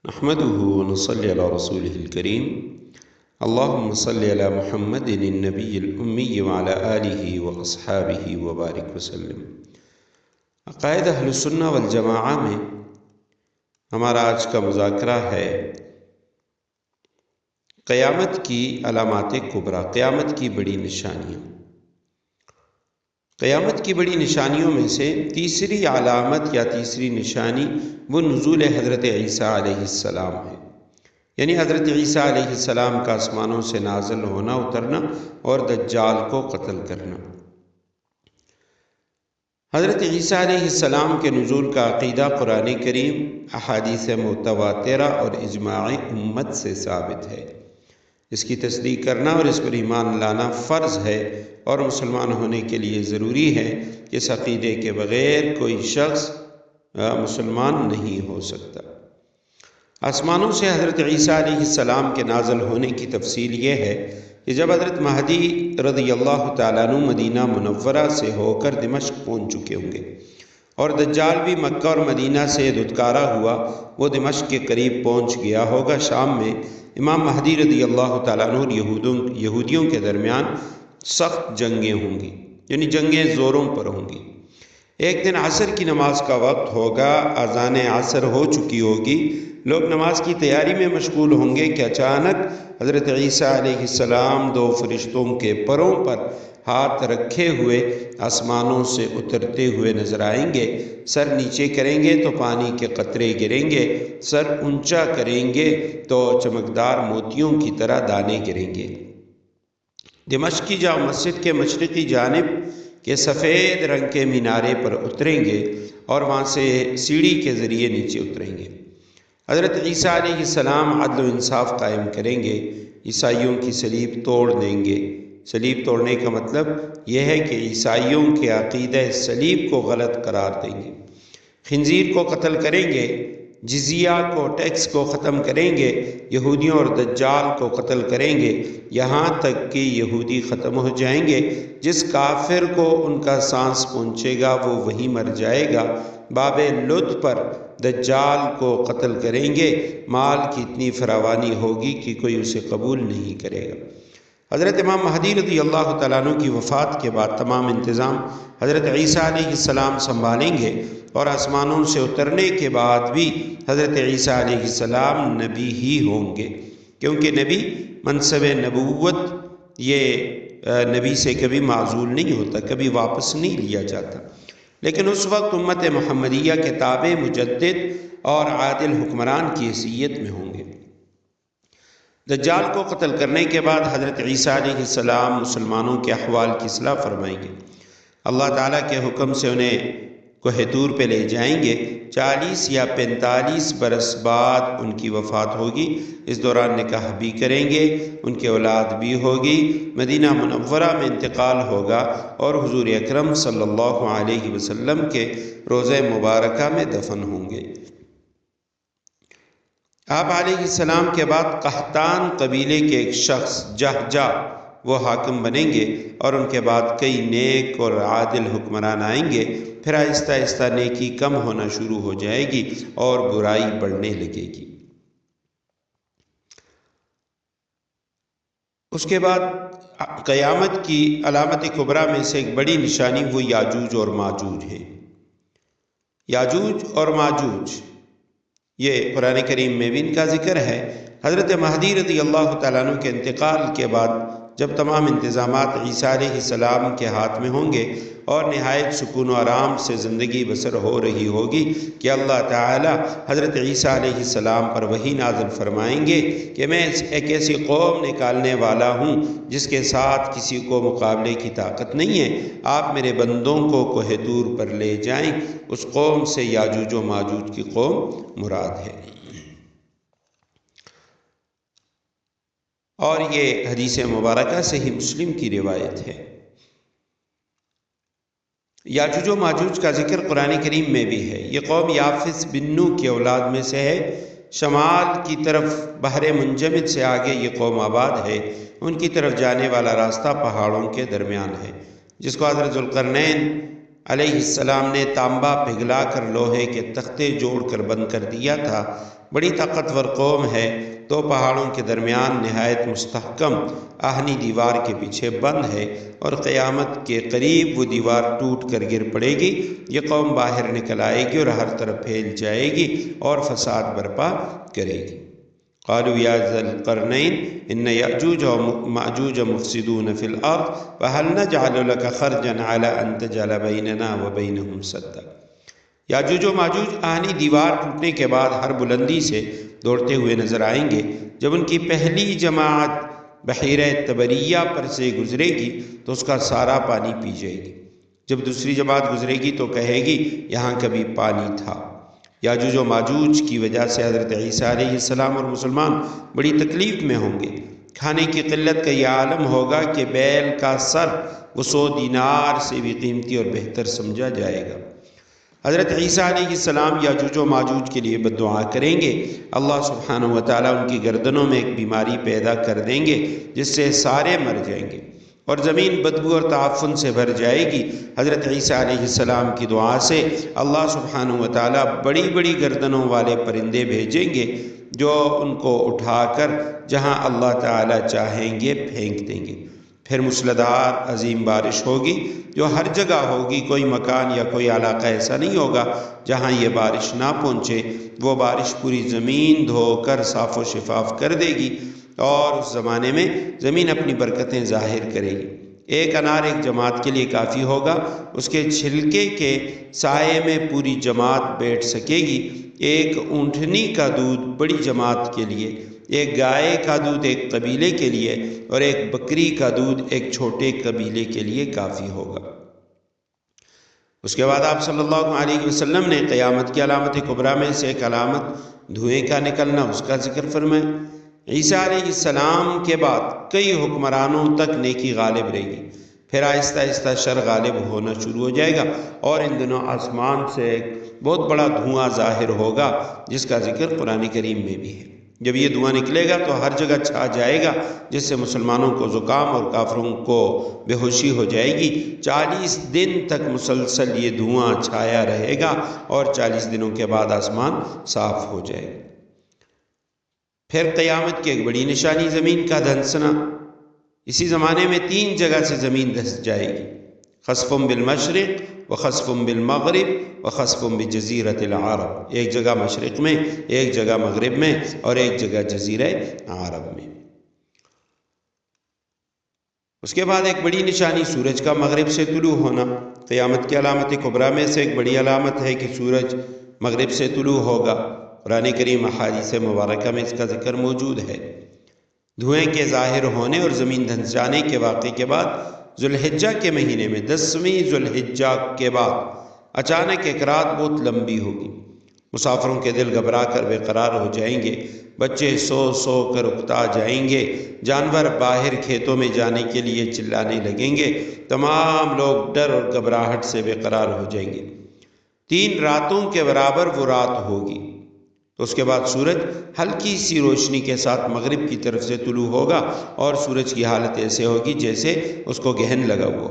نحمده ونصلي على رسوله الكريم اللهم صل على محمد النبي الأمي وعلى آله وأصحابه وبارك وسلم۔ عقائد اہل السنہ والجماعہ میں ہمارا آج کا مذاکرہ ہے قیامت کی علامات کبریٰ، قیامت کی بڑی نشانیاں۔ قیامت کی بڑی نشانیوں میں سے تیسری علامت یا تیسری نشانی وہ نزول حضرت عیسیٰ علیہ السلام ہے، یعنی حضرت عیسیٰ علیہ السلام کا آسمانوں سے نازل ہونا، اترنا اور دجال کو قتل کرنا۔ حضرت عیسیٰ علیہ السلام کے نزول کا عقیدہ قرآن کریم، احادیث متواترہ اور اجماع امت سے ثابت ہے۔ اس کی تصدیق کرنا اور اس پر ایمان لانا فرض ہے، اور مسلمان ہونے کے لیے ضروری ہے کہ اس عقیدے کے بغیر کوئی شخص مسلمان نہیں ہو سکتا۔ آسمانوں سے حضرت عیسیٰ علیہ السلام کے نازل ہونے کی تفصیل یہ ہے کہ جب حضرت مہدی رضی اللہ تعالیٰ عنہ مدینہ منورہ سے ہو کر دمشق پہنچ چکے ہوں گے، اور دجال بھی مکہ اور مدینہ سے دھتکارا ہوا، وہ دمشق کے قریب پہنچ گیا ہوگا۔ شام میں امام مہدی رضی اللہ تعالیٰ عنہ اور یہودیوں کے درمیان سخت جنگیں ہوں گی، یعنی جنگیں زوروں پر ہوں گی۔ ایک دن عصر کی نماز کا وقت ہوگا، اذان عصر ہو چکی ہوگی، لوگ نماز کی تیاری میں مشغول ہوں گے کہ اچانک حضرت عیسیٰ علیہ السلام دو فرشتوں کے پروں پر ہاتھ رکھے ہوئے آسمانوں سے اترتے ہوئے نظر آئیں گے۔ سر نیچے کریں گے تو پانی کے قطرے گریں گے، سر اونچا کریں گے تو چمکدار موتیوں کی طرح دانے گریں گے۔ دمشق کی جامع مسجد کے مشرقی جانب کے سفید رنگ کے مینارے پر اتریں گے اور وہاں سے سیڑھی کے ذریعے نیچے اتریں گے۔ حضرت عیسیٰ علیہ السلام عدل و انصاف قائم کریں گے، عیسائیوں کی صلیب توڑ دیں گے۔ صلیب توڑنے کا مطلب یہ ہے کہ عیسائیوں کے عقیدہ صلیب کو غلط قرار دیں گے، خنزیر کو قتل کریں گے، جزیہ کو، ٹیکس کو ختم کریں گے، یہودیوں اور دجال کو قتل کریں گے، یہاں تک کہ یہودی ختم ہو جائیں گے۔ جس کافر کو ان کا سانس پہنچے گا وہ وہیں مر جائے گا۔ باب لد پر دجال کو قتل کریں گے، مال کی اتنی فراوانی ہوگی کہ کوئی اسے قبول نہیں کرے گا۔ حضرت امام مہدی رضی اللہ تعالیٰ عنہ کی وفات کے بعد تمام انتظام حضرت عیسیٰ علیہ السلام سنبھالیں گے، اور آسمانوں سے اترنے کے بعد بھی حضرت عیسیٰ علیہ السلام نبی ہی ہوں گے، کیونکہ نبی منصب نبوت یہ نبی سے کبھی معزول نہیں ہوتا، کبھی واپس نہیں لیا جاتا، لیکن اس وقت امت محمدیہ کے تابع، مجدد اور عادل حکمران کی حیثیت میں ہوں گے۔ دجال کو قتل کرنے کے بعد حضرت عیسیٰ علیہ السلام مسلمانوں کے احوال کی اصلاح فرمائیں گے۔ اللہ تعالیٰ کے حکم سے انہیں کوہ طور پہ لے جائیں گے۔ 40 یا 45 برس بعد ان کی وفات ہوگی۔ اس دوران نکاح بھی کریں گے، ان کی اولاد بھی ہوگی، مدینہ منورہ میں انتقال ہوگا، اور حضور اکرم صلی اللہ علیہ وسلم کے روضہ مبارکہ میں دفن ہوں گے۔ آپ علیہ السلام کے بعد قحطان قبیلے کے ایک شخص جہجہ وہ حاکم بنیں گے، اور ان کے بعد کئی نیک اور عادل حکمران آئیں گے۔ پھر آہستہ آہستہ نیکی کم ہونا شروع ہو جائے گی اور برائی بڑھنے لگے گی۔ اس کے بعد قیامت کی علامت کبریٰ میں سے ایک بڑی نشانی وہ یاجوج اور ماجوج ہے۔ یاجوج اور ماجوج یہ قرآن کریم میں بھی ان کا ذکر ہے۔ حضرت مہدی رضی اللہ تعالیٰ عنہ کے انتقال کے بعد جب تمام انتظامات عیسیٰ علیہ السلام کے ہاتھ میں ہوں گے اور نہایت سکون و آرام سے زندگی بسر ہو رہی ہوگی کہ اللہ تعالیٰ حضرت عیسیٰ علیہ السلام پر وحی نازل فرمائیں گے کہ میں ایک ایسی قوم نکالنے والا ہوں جس کے ساتھ کسی کو مقابلے کی طاقت نہیں ہے، آپ میرے بندوں کو کوہ طور پر لے جائیں۔ اس قوم سے یاجوج و ماجوج کی قوم مراد ہے، اور یہ حدیث مبارکہ صحیح مسلم کی روایت ہے۔ یاجوج و ماجوج کا ذکر قرآن کریم میں بھی ہے۔ یہ قوم یافس بن نوح کی اولاد میں سے ہے۔ شمال کی طرف بحر منجمد سے آگے یہ قوم آباد ہے۔ ان کی طرف جانے والا راستہ پہاڑوں کے درمیان ہے، جس کو حضرت ذوالقرنین علیہ السلام نے تانبا پگھلا کر لوہے کے تختے جوڑ کر بند کر دیا تھا بڑی طاقتور قوم ہے، تو پہاڑوں کے درمیان نہایت مستحکم آہنی دیوار کے پیچھے بند ہے، اور قیامت کے قریب وہ دیوار ٹوٹ کر گر پڑے گی۔ یہ قوم باہر نکل آئے گی اور ہر طرف پھیل جائے گی اور فساد برپا کرے گی۔ قالوا یا ذا القرنین ان یأجوج ومأجوج مفسدون فی الارض فهل نجعل لك خرجا على ان تجعل بیننا وبینہم سدا۔ یاجوج و ماجوج آہنی دیوار ٹوٹنے کے بعد ہر بلندی سے دوڑتے ہوئے نظر آئیں گے۔ جب ان کی پہلی جماعت بحیرہ طبریہ پر سے گزرے گی تو اس کا سارا پانی پی جائے گی۔ جب دوسری جماعت گزرے گی تو کہے گی یہاں کبھی پانی تھا۔ یاجوج و ماجوج کی وجہ سے حضرت عیسیٰ علیہ السلام اور مسلمان بڑی تکلیف میں ہوں گے۔ کھانے کی قلت کا یہ عالم ہوگا کہ بیل کا سر وہ 100 دینار سے بھی قیمتی اور بہتر سمجھا جائے گا۔ حضرت عیسیٰ علیہ السلام یاجوج و ماجوج کے لیے بد دعا کریں گے۔ اللہ سبحانہ وتعالیٰ ان کی گردنوں میں ایک بیماری پیدا کر دیں گے جس سے سارے مر جائیں گے اور زمین بدبو اور تعفن سے بھر جائے گی۔ حضرت عیسیٰ علیہ السلام کی دعا سے اللہ سبحانہ وتعالیٰ بڑی بڑی گردنوں والے پرندے بھیجیں گے جو ان کو اٹھا کر جہاں اللہ تعالیٰ چاہیں گے پھینک دیں گے۔ پھر موسلادھار عظیم بارش ہوگی جو ہر جگہ ہوگی، کوئی مکان یا کوئی علاقہ ایسا نہیں ہوگا جہاں یہ بارش نہ پہنچے۔ وہ بارش پوری زمین دھو کر صاف و شفاف کر دے گی اور اس زمانے میں زمین اپنی برکتیں ظاہر کرے گی۔ ایک انار ایک جماعت کے لیے کافی ہوگا، اس کے چھلکے کے سائے میں پوری جماعت بیٹھ سکے گی۔ ایک اونٹنی کا دودھ بڑی جماعت کے لیے، ایک گائے کا دودھ ایک قبیلے کے لیے اور ایک بکری کا دودھ ایک چھوٹے قبیلے کے لیے کافی ہوگا۔ اس کے بعد آپ صلی اللہ علیہ وسلم نے قیامت کی علامت کبریٰ میں سے ایک علامت دھوئیں کا نکلنا، اس کا ذکر فرمایا۔ عیسیٰ علیہ السلام کے بعد کئی حکمرانوں تک نیکی غالب رہے گی، پھر آہستہ آہستہ شر غالب ہونا شروع ہو جائے گا، اور ان دنوں آسمان سے ایک بہت بڑا دھواں ظاہر ہوگا جس کا ذکر قرآن کریم میں بھی ہے۔ جب یہ دھواں نکلے گا تو ہر جگہ چھا جائے گا، جس سے مسلمانوں کو زکام اور کافروں کو بے ہوشی ہو جائے گی۔ 40 دن تک مسلسل یہ دھواں چھایا رہے گا اور 40 دنوں کے بعد آسمان صاف ہو جائے گا۔ پھر قیامت کی ایک بڑی نشانی زمین کا دھنسنا۔ اسی زمانے میں 3 جگہ سے زمین دھس جائے گی، خسف بالمشرق وخسف بالمغرب وخسف بجزیرۃ العرب۔ ایک جگہ مشرق میں، ایک جگہ مغرب میں اور ایک جگہ جزیرہ عرب میں۔ اس کے بعد ایک بڑی نشانی سورج کا مغرب سے طلوع ہونا۔ قیامت کی علامت کبریٰ میں سے ایک بڑی علامت ہے کہ سورج مغرب سے طلوع ہوگا۔ قرآن کریم احادیث مبارکہ میں اس کا ذکر موجود ہے۔ دھوئیں کے ظاہر ہونے اور زمین دھنس جانے کے واقعے کے بعد ذوالحجہ کے مہینے میں 10ویں ذوالحجہ کے بعد اچانک ایک رات بہت لمبی ہوگی۔ مسافروں کے دل گھبرا کر بے قرار ہو جائیں گے، بچے سو سو کر اکتا جائیں گے، جانور باہر کھیتوں میں جانے کے لیے چلانے لگیں گے، تمام لوگ ڈر اور گھبراہٹ سے بے قرار ہو جائیں گے۔ 3 راتوں کے برابر وہ رات ہوگی۔ تو اس کے بعد سورج ہلکی سی روشنی کے ساتھ مغرب کی طرف سے طلوع ہوگا اور سورج کی حالت ایسے ہوگی جیسے اس کو گہن لگا ہوا۔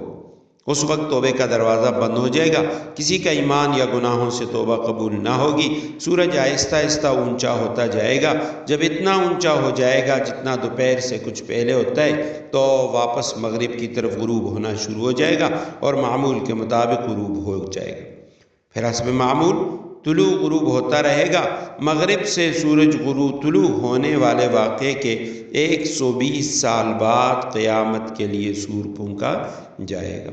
اس وقت توبے کا دروازہ بند ہو جائے گا، کسی کا ایمان یا گناہوں سے توبہ قبول نہ ہوگی۔ سورج آہستہ آہستہ اونچا ہوتا جائے گا، جب اتنا اونچا ہو جائے گا جتنا دوپہر سے کچھ پہلے ہوتا ہے تو واپس مغرب کی طرف غروب ہونا شروع ہو جائے گا اور معمول کے مطابق غروب ہو جائے گا۔ پھر حسب معمول طلوع غروب ہوتا رہے گا۔ مغرب سے سورج غروب طلوع ہونے والے واقعے کے 120 سال بعد قیامت کے لیے سور پھونکا جائے گا۔